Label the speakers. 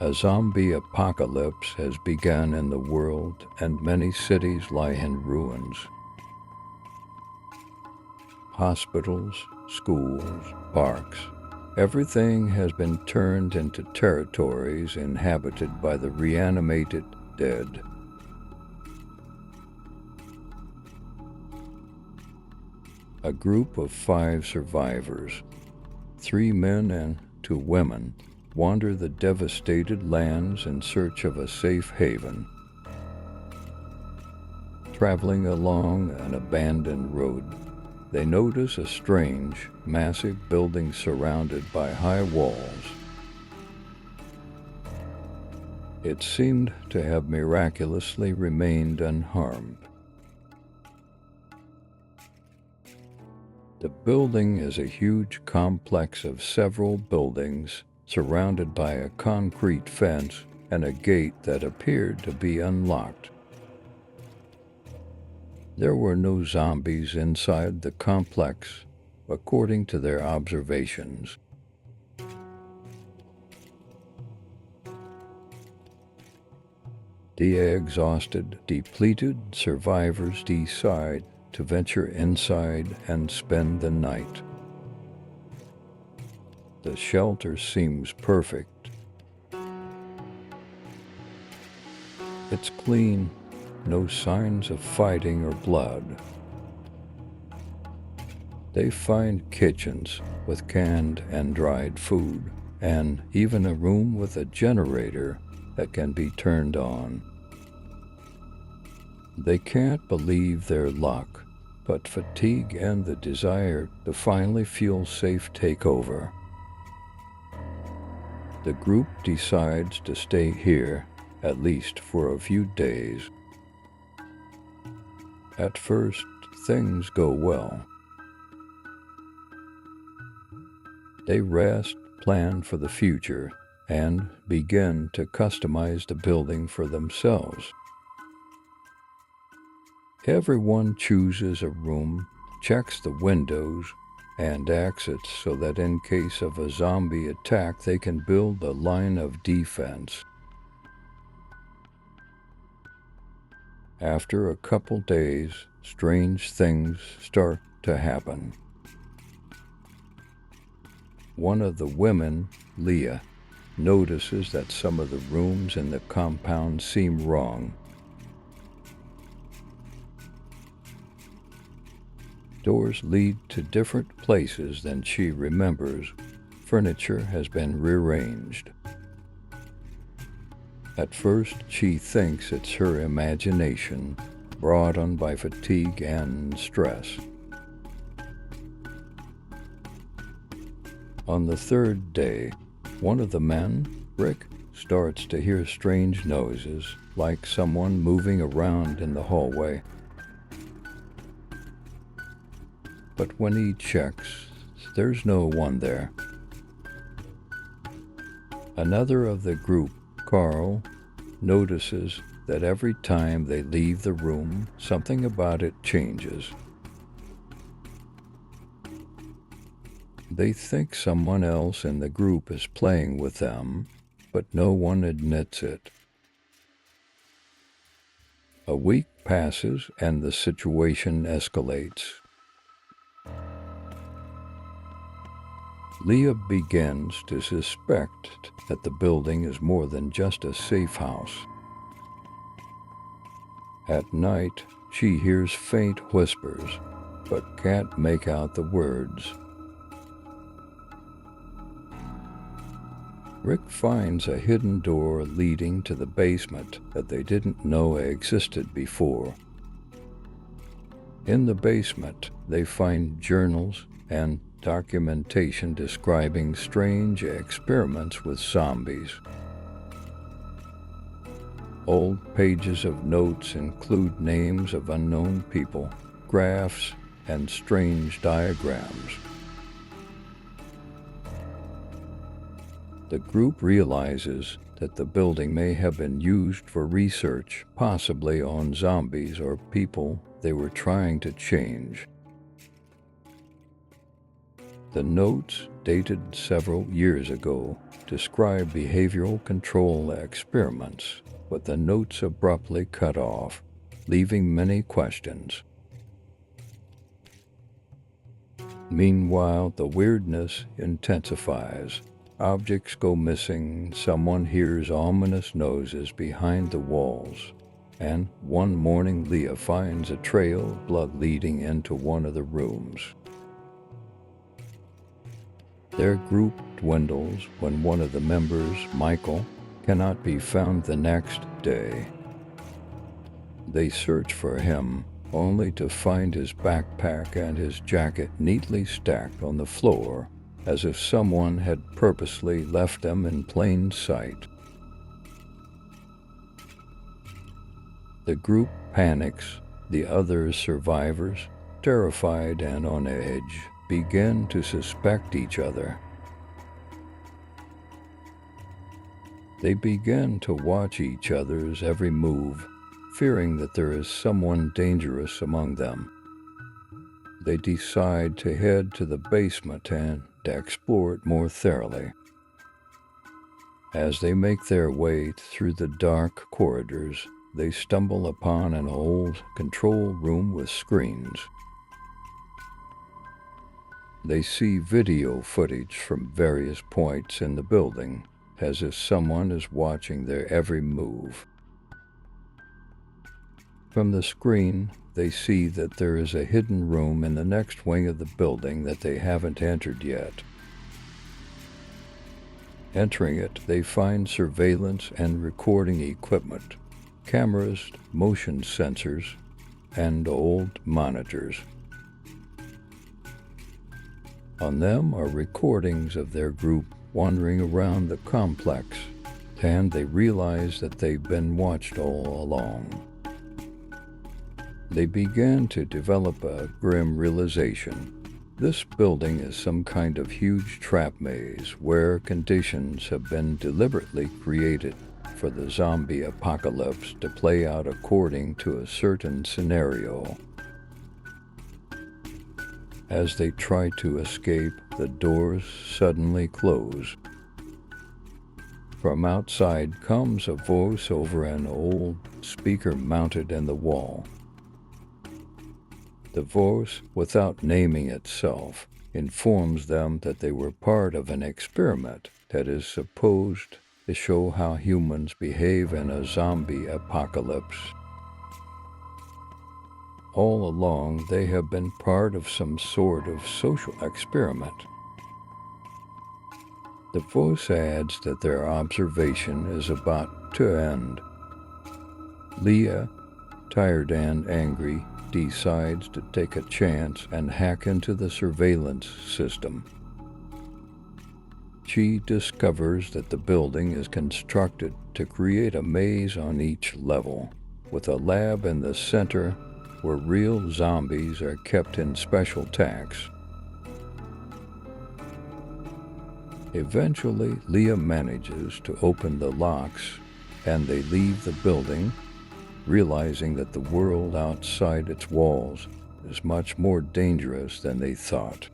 Speaker 1: A zombie apocalypse has begun in the world, and many cities lie in ruins. Hospitals, schools, parks, everything has been turned into territories inhabited by the reanimated dead. A group of 5 survivors, 3 men and 2 women, wander the devastated lands in search of a safe haven. Traveling along an abandoned road, they notice a strange, massive building surrounded by high walls. It seemed to have miraculously remained unharmed. The building is a huge complex of several buildings surrounded by a concrete fence and a gate that appeared to be unlocked. There were no zombies inside the complex, according to their observations. The exhausted, depleted survivors decide to venture inside and spend the night. The shelter seems perfect. It's clean, no signs of fighting or blood. They find kitchens with canned and dried food, and even a room with a generator that can be turned on. They can't believe their luck, but fatigue and the desire to finally feel safe take over. The group decides to stay here, at least for a few days. At first, things go well. They rest, plan for the future, and begin to customize the building for themselves. Everyone chooses a room, checks the windows and exits so that in case of a zombie attack they can build a line of defense. After a couple days, strange things start to happen. One of the women, Leah, notices that some of the rooms in the compound seem wrong. Doors lead to different places than she remembers. Furniture has been rearranged. At first, she thinks it's her imagination, brought on by fatigue and stress. On the 3rd day, one of the men, Rick, starts to hear strange noises, like someone moving around in the hallway. But when he checks, there's no one there. Another of the group, Carl, notices that every time they leave the room, something about it changes. They think someone else in the group is playing with them, but no one admits it. A week passes and the situation escalates. Leah begins to suspect that the building is more than just a safe house. At night, she hears faint whispers, but can't make out the words. Rick finds a hidden door leading to the basement that they didn't know existed before. In the basement, they find journals and documentation describing strange experiments with zombies. Old pages of notes include names of unknown people, graphs, and strange diagrams. The group realizes that the building may have been used for research, possibly on zombies or people they were trying to change. The notes, dated several years ago, describe behavioral control experiments, but the notes abruptly cut off, leaving many questions. Meanwhile, the weirdness intensifies. Objects go missing, someone hears ominous noises behind the walls, and one morning Leah finds a trail of blood leading into one of the rooms. Their group dwindles when one of the members, Michael, cannot be found the next day. They search for him, only to find his backpack and his jacket neatly stacked on the floor, as if someone had purposely left them in plain sight. The group panics. The other survivors, terrified and on edge, begin to suspect each other. They begin to watch each other's every move, fearing that there is someone dangerous among them. They decide to head to the basement and explore it more thoroughly. As they make their way through the dark corridors, they stumble upon an old control room with screens. They see video footage from various points in the building, as if someone is watching their every move. From the screen, they see that there is a hidden room in the next wing of the building that they haven't entered yet. Entering it, they find surveillance and recording equipment, cameras, motion sensors, and old monitors. On them are recordings of their group wandering around the complex, and they realize that they've been watched all along. They began to develop a grim realization. This building is some kind of huge trap maze where conditions have been deliberately created for the zombie apocalypse to play out according to a certain scenario. As they try to escape, the doors suddenly close. From outside comes a voice over an old speaker mounted in the wall. The voice, without naming itself, informs them that they were part of an experiment that is supposed to show how humans behave in a zombie apocalypse. All along, they have been part of some sort of social experiment. The voice adds that their observation is about to end. Leah, tired and angry, decides to take a chance and hack into the surveillance system. She discovers that the building is constructed to create a maze on each level, with a lab in the center where real zombies are kept in special tanks. Eventually, Leah manages to open the locks, and they leave the building, realizing that the world outside its walls is much more dangerous than they thought.